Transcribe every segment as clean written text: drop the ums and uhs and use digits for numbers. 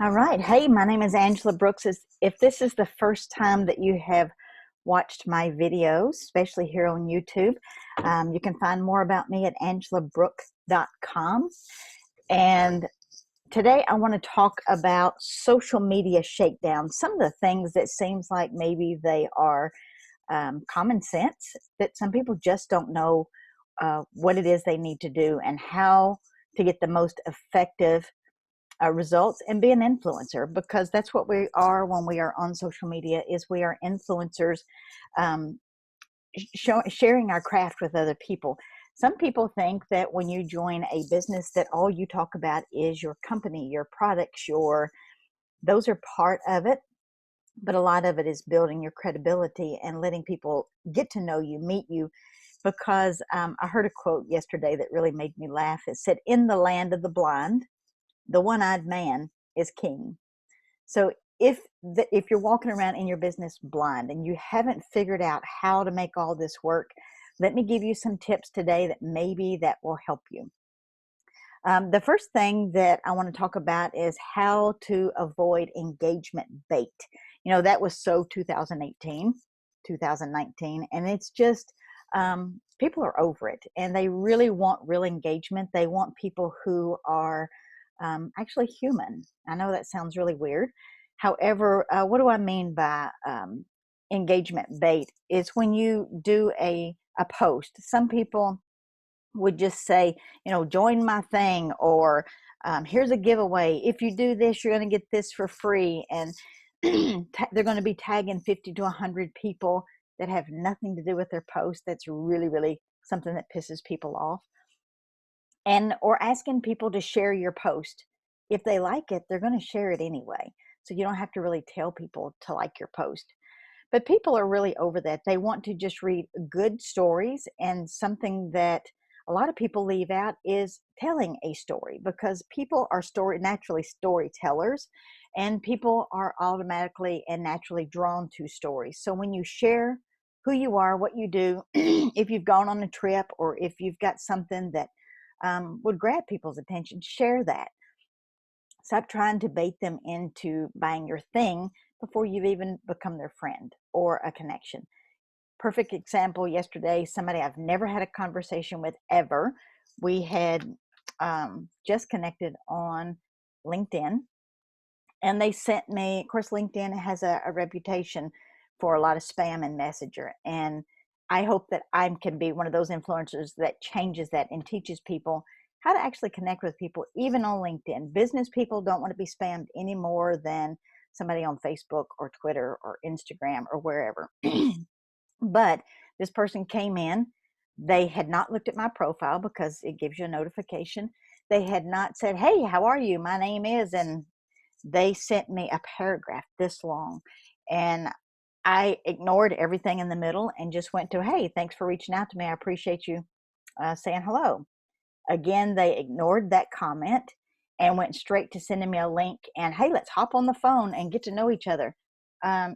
All right. Hey, my name is Angela Brooks. If this is the first time that you have watched my videos, especially here on YouTube, you can find more about me at angelabrooks.com. And today I want to talk about social media shakedown. Some of the things that seems like maybe they are common sense, that some people just don't know what it is they need to do and how to get the most effective results and be an influencer, because that's what we are when we are on social media. Is we are influencers, um, sharing our craft with other people. Some people think that when you join a business that all you talk about is your company, your products, your those are part of it, but a lot of it is building your credibility and letting people get to know you, meet you. Because I heard a quote yesterday that really made me laugh. It said, "In the land of the blind, the one-eyed man is king." So if you're walking around in your business blind and you haven't figured out how to make all this work, let me give you some tips today that maybe that will help you. The first thing that I want to talk about is how to avoid engagement bait. You know, that was so 2018, 2019, and it's just people are over it and they really want real engagement. They want people who are actually human. I know that sounds really weird. However, what do I mean by engagement bait? Is when you do a post. Some people would just say, you know, join my thing, or here's a giveaway. If you do this, you're going to get this for free. And they're going to be tagging 50 to 100 people that have nothing to do with their post. That's really, really something that pisses people off. And or asking people to share your post. If they like it, they're going to share it anyway. So you don't have to really tell people to like your post. But people are really over that. They want to just read good stories, and something that a lot of people leave out is telling a story, because people are naturally storytellers, and people are automatically and naturally drawn to stories. So when you share who you are, what you do, if you've gone on a trip or if you've got something that would grab people's attention, share that. Stop trying to bait them into buying your thing before you've even become their friend or a connection. Perfect example yesterday, somebody I've never had a conversation with ever. We had just connected on LinkedIn, and they sent me, of course, LinkedIn has a reputation for a lot of spam and messenger. And I hope that I can be one of those influencers that changes that and teaches people how to actually connect with people, even on LinkedIn. Business people don't want to be spammed any more than somebody on Facebook or Twitter or Instagram or wherever. But this person came in. They had not looked at my profile, because it gives you a notification. They had not said, "Hey, how are you? My name is," and they sent me a paragraph this long. And I ignored everything in the middle and just went to, "Hey, thanks for reaching out to me. I appreciate you saying hello." Again, they ignored that comment and went straight to sending me a link and, "Hey, let's hop on the phone and get to know each other."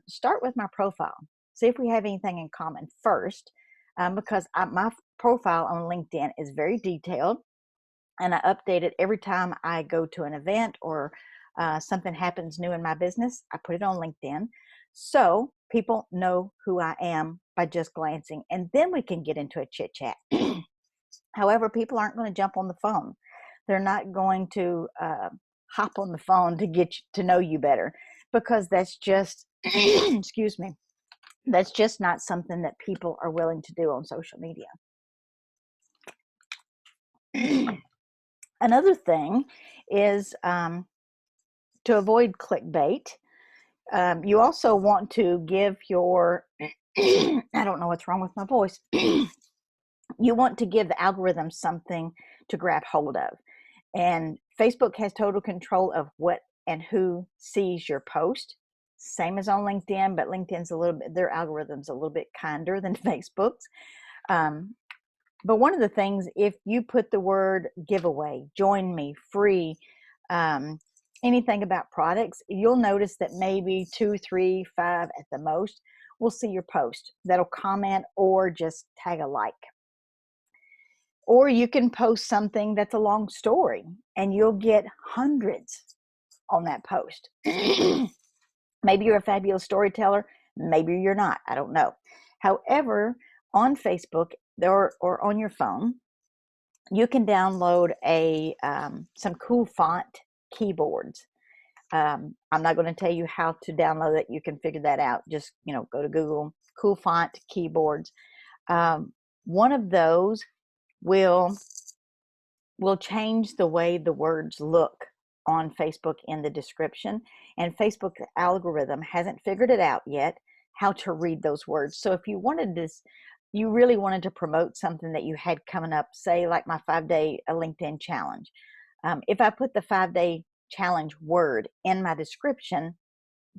Start with my profile. See if we have anything in common first, because my profile on LinkedIn is very detailed, and I update it every time I go to an event or something happens new in my business. I put it on LinkedIn so people know who I am by just glancing, and then we can get into a chit chat. However, people aren't going to jump on the phone. They're not going to hop on the phone to get to know you better, because that's just, excuse me, that's just not something that people are willing to do on social media. Another thing is to avoid clickbait. You also want to give your, I don't know what's wrong with my voice. You want to give the algorithm something to grab hold of. And Facebook has total control of what and who sees your post. Same as on LinkedIn, but LinkedIn's a little bit, their algorithm's a little bit kinder than Facebook's. But one of the things, if you put the word giveaway, join me, free, anything about products, you'll notice that maybe 2, 3, 5 at the most will see your post. That'll comment or just tag a like. Or you can post something that's a long story and you'll get hundreds on that post. Maybe you're a fabulous storyteller, maybe you're not, I don't know. However, on Facebook or on your phone, you can download some cool font keyboards. I'm not going to tell you how to download it. You can figure that out. Just, go to Google, cool font keyboards. One of those will change the way the words look on Facebook in the description. And Facebook algorithm hasn't figured it out yet how to read those words. So if you really wanted to promote something that you had coming up, say like my 5-day LinkedIn challenge. If I put the 5-day challenge word in my description,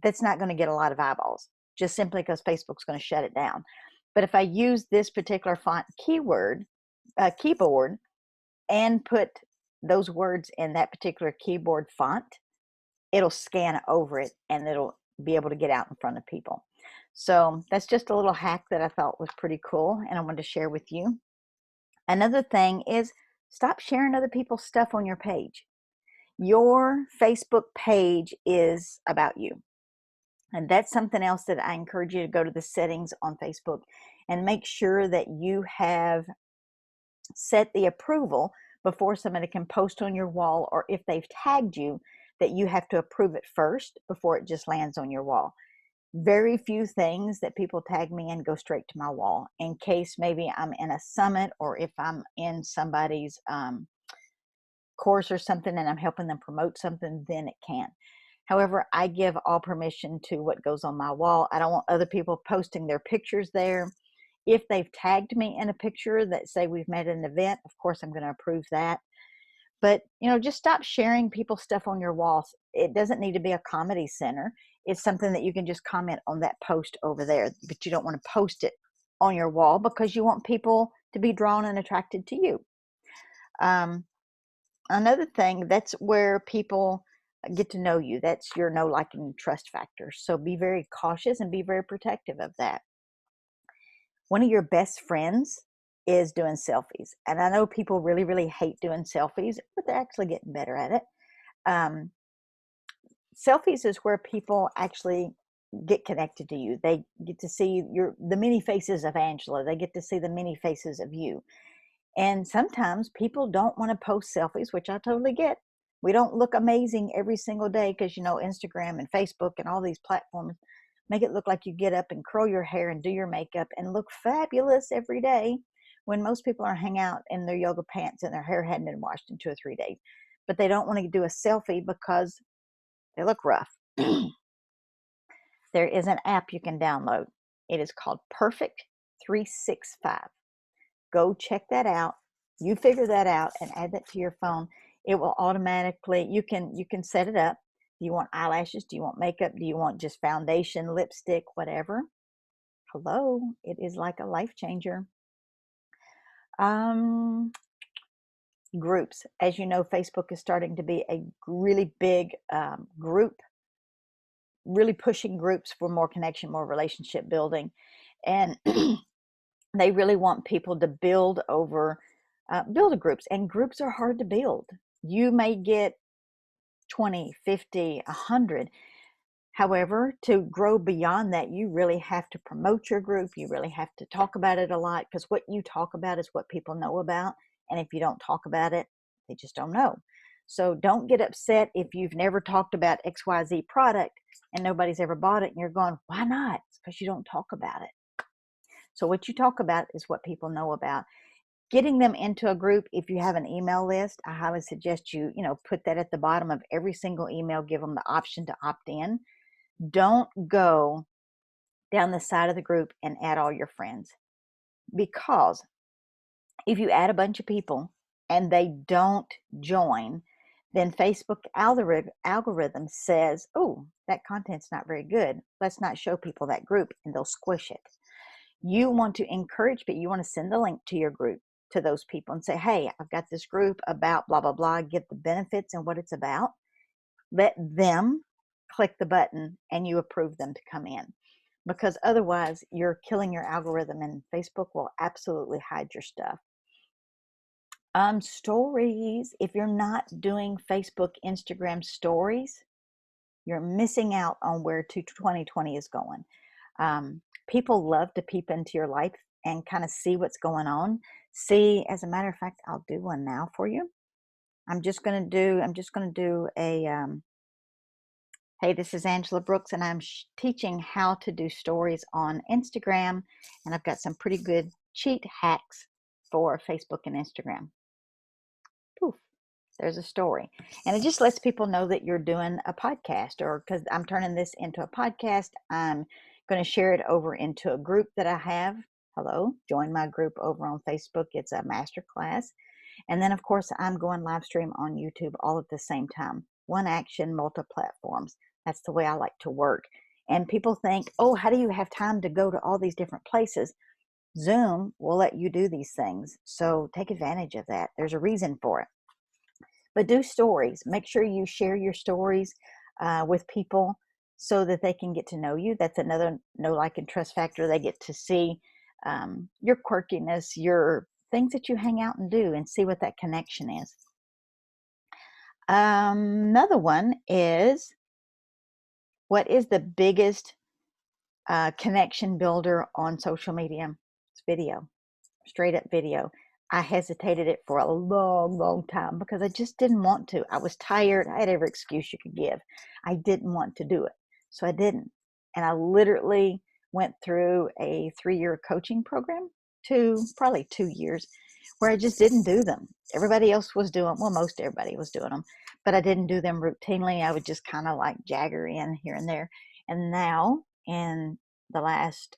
that's not going to get a lot of eyeballs, just simply because Facebook's going to shut it down. But if I use this particular font keyboard, and put those words in that particular keyboard font, it'll scan over it and it'll be able to get out in front of people. So that's just a little hack that I thought was pretty cool and I wanted to share with you. Another thing is stop sharing other people's stuff on your page. Your Facebook page is about you. And that's something else that I encourage you to go to the settings on Facebook and make sure that you have set the approval before somebody can post on your wall, or if they've tagged you, that you have to approve it first before it just lands on your wall. Very few things that people tag me in go straight to my wall. In case maybe I'm in a summit, or if I'm in somebody's course or something and I'm helping them promote something, then it can. However, I give all permission to what goes on my wall. I don't want other people posting their pictures there. If they've tagged me in a picture that say we've met at an event, of course I'm going to approve that. But, just stop sharing people's stuff on your walls. It doesn't need to be a comedy center. It's something that you can just comment on that post over there, but you don't want to post it on your wall because you want people to be drawn and attracted to you. Another thing, that's where people get to know you. That's your know, like, and trust factor. So be very cautious and be very protective of that. One of your best friends is doing selfies. And I know people really, really hate doing selfies, but they're actually getting better at it. Selfies is where people actually get connected to you. They get to see the many faces of Angela. They get to see the many faces of you. And sometimes people don't want to post selfies, which I totally get. We don't look amazing every single day because, Instagram and Facebook and all these platforms make it look like you get up and curl your hair and do your makeup and look fabulous every day, when most people are hanging out in their yoga pants and their hair hadn't been washed in 2 or 3 days. But they don't want to do a selfie because they look rough. There is an app you can download. It is called Perfect 365. Go check that out. You figure that out and add that to your phone. It will automatically, you can set it up. Do you want eyelashes? Do you want makeup? Do you want just foundation, lipstick, whatever? Hello, it is like a life changer. Groups. As you know, Facebook is starting to be a really big group, really pushing groups for more connection, more relationship building. And they really want people to build groups. And groups are hard to build. You may get 20, 50, 100. However, to grow beyond that, you really have to promote your group. You really have to talk about it a lot, because what you talk about is what people know about. And if you don't talk about it, they just don't know. So don't get upset if you've never talked about XYZ product and nobody's ever bought it and you're going, why not? It's because you don't talk about it. So what you talk about is what people know about. Getting them into a group, if you have an email list, I highly suggest you, put that at the bottom of every single email. Give them the option to opt in. Don't go down the side of the group and add all your friends, because if you add a bunch of people and they don't join, then Facebook algorithm says, oh, that content's not very good. Let's not show people that group, and they'll squish it. You want to encourage people. You want to send the link to your group to those people and say, hey, I've got this group about blah, blah, blah. Get the benefits and what it's about. Let them click the button and you approve them to come in, because otherwise you're killing your algorithm and Facebook will absolutely hide your stuff. Stories. If you're not doing Facebook, Instagram stories, you're missing out on where 2020 is going. People love to peep into your life and kind of see what's going on. See, as a matter of fact, I'll do one now for you. I'm just going to do a, hey, this is Angela Brooks, and I'm teaching how to do stories on Instagram. And I've got some pretty good cheat hacks for Facebook and Instagram. Poof, there's a story. And it just lets people know that you're doing a podcast, or because I'm turning this into a podcast, I'm going to share it over into a group that I have. Hello, join my group over on Facebook. It's a masterclass. And then, of course, I'm going live stream on YouTube all at the same time. One action, multi-platforms. That's the way I like to work. And people think, oh, how do you have time to go to all these different places? Zoom will let you do these things. So take advantage of that. There's a reason for it. But do stories. Make sure you share your stories with people so that they can get to know you. That's another know, like, and trust factor. They get to see your quirkiness, your things that you hang out and do, and see what that connection is. Another one is, what is the biggest connection builder on social media? It's video, straight up video. I hesitated it for a long, long time because I just didn't want to. I was tired. I had every excuse you could give. I didn't want to do it. So I didn't. And I literally went through a 3-year coaching program, probably 2 years, where I just didn't do them. Everybody else was doing, well, most everybody was doing them, but I didn't do them routinely. I would just kind of like jagger in here and there. And now in the last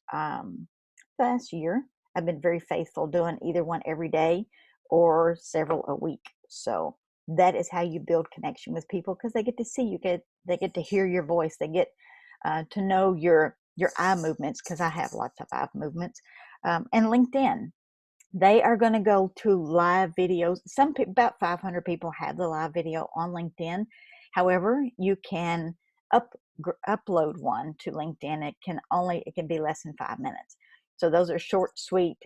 year, I've been very faithful doing either one every day or several a week. So that is how you build connection with people, because they get to see you, they get to hear your voice, they get to know your eye movements, because I have lots of eye movements. And LinkedIn, they are going to go to live videos. About 500 people have the live video on LinkedIn. However, you can upload one to LinkedIn. It can be less than 5 minutes. So those are short, sweet.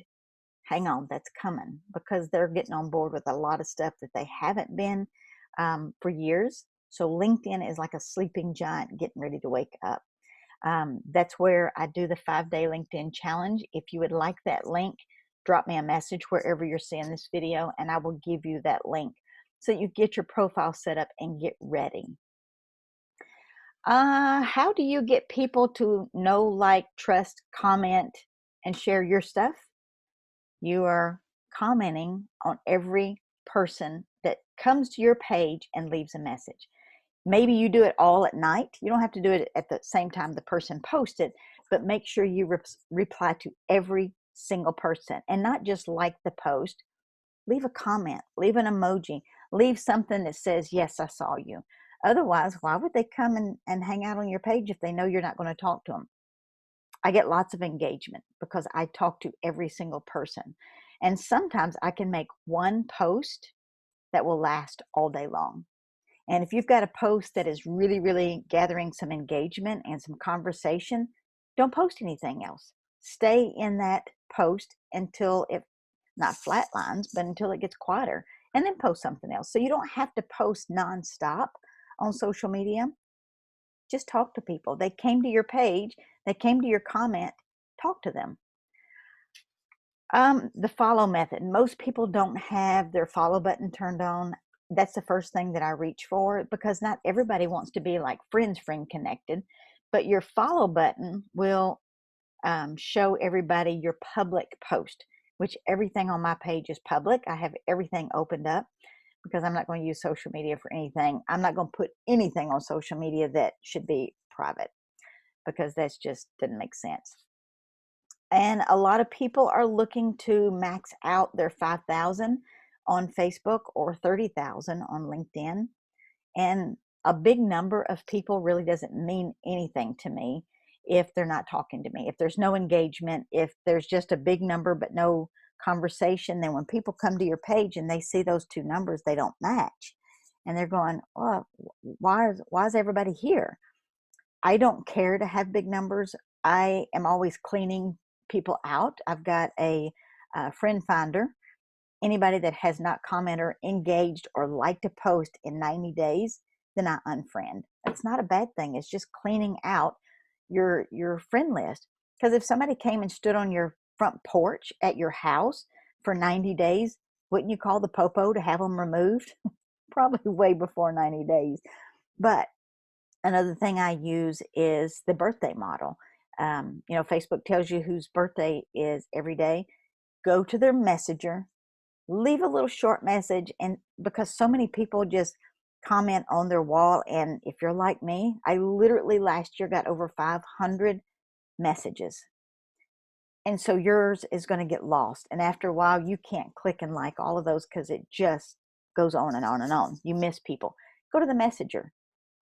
Hang on, that's coming, because they're getting on board with a lot of stuff that they haven't been for years. So LinkedIn is like a sleeping giant getting ready to wake up. That's where I do the 5-day LinkedIn challenge. If you would like that link, drop me a message wherever you're seeing this video, and I will give you that link so you get your profile set up and get ready. How do you get people to know, like, trust, comment, and share your stuff? You are commenting on every person that comes to your page and leaves a message. Maybe you do it all at night. You don't have to do it at the same time the person posted, but make sure you reply to every single person, and not just like the post. Leave a comment, leave an emoji, leave something that says, yes, I saw you. Otherwise, why would they come and hang out on your page if they know you're not going to talk to them? I get lots of engagement because I talk to every single person. And sometimes I can make one post that will last all day long. And if you've got a post that is really, really gathering some engagement and some conversation, don't post anything else. Stay in that post until it, not flatlines, but until it gets quieter, and then post something else. So you don't have to post nonstop on social media. Just talk to people. They came to your page, they came to your comment, talk to them. The follow method. Most people don't have their follow button turned on. That's the first thing that I reach for, because not everybody wants to be like friend connected, but your follow button will show everybody your public post, which everything on my page is public. I have everything opened up because I'm not going to use social media for anything. I'm not going to put anything on social media that should be private, because that's just didn't make sense. And a lot of people are looking to max out their 5,000 on Facebook or 30,000 on LinkedIn. And a big number of people really doesn't mean anything to me if they're not talking to me. If there's no engagement, if there's just a big number but no conversation, then when people come to your page and they see those two numbers, they don't match. And they're going, well, why is everybody here? I don't care to have big numbers. I am always cleaning people out. I've got a friend finder. Anybody that has not commented or engaged or liked a post in 90 days, then I unfriend. That's not a bad thing. It's just cleaning out your friend list. Because if somebody came and stood on your front porch at your house for 90 days, wouldn't you call the popo to have them removed? Probably way before 90 days. But another thing I use is the birthday model. Facebook tells you whose birthday is every day. Go to their messenger, leave a little short message, and because so many people just comment on their wall, and if you're like me, I literally last year got over 500 messages, and so yours is going to get lost, and after a while you can't click and like all of those because it just goes on and on and on. You miss people. Go to the messenger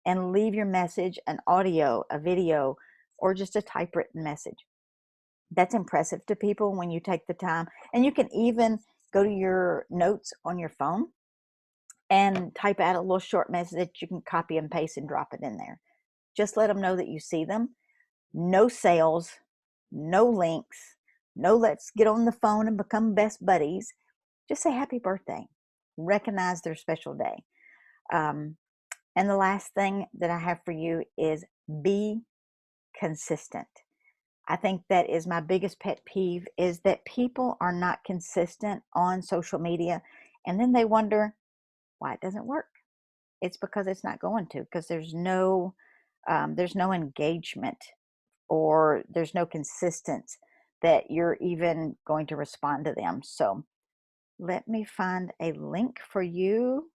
and leave your message, an audio, a video, or just a typewritten message. That's impressive to people when you take the time. And you can even go to your notes on your phone and type out a little short message that you can copy and paste and drop it in there. Just let them know that you see them. No sales, no links, no let's get on the phone and become best buddies. Just say happy birthday. Recognize their special day. And the last thing that I have for you is be consistent. I think that is my biggest pet peeve, is that people are not consistent on social media, and then they wonder why it doesn't work. It's because it's not going to, because there's no engagement, or there's no consistency that you're even going to respond to them. So let me find a link for you.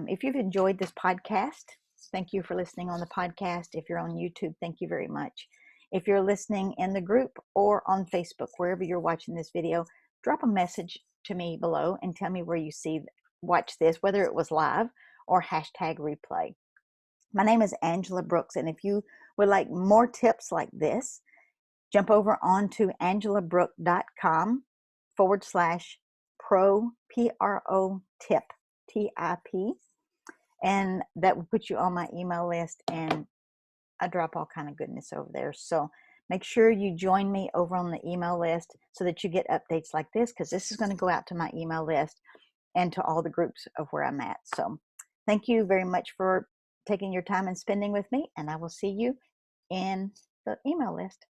If you've enjoyed this podcast, thank you for listening on the podcast. If you're on YouTube, thank you very much. If you're listening in the group or on Facebook, wherever you're watching this video, drop a message to me below and tell me where you watch this, whether it was live or hashtag replay. My name is Angela Brooks, and if you would like more tips like this, jump over onto angelabrook.com/pro, PRO tip, TIP, and that will put you on my email list, and I drop all kind of goodness over there. So make sure you join me over on the email list so that you get updates like this, because this is going to go out to my email list and to all the groups of where I'm at. So thank you very much for taking your time and spending with me, and I will see you in the email list.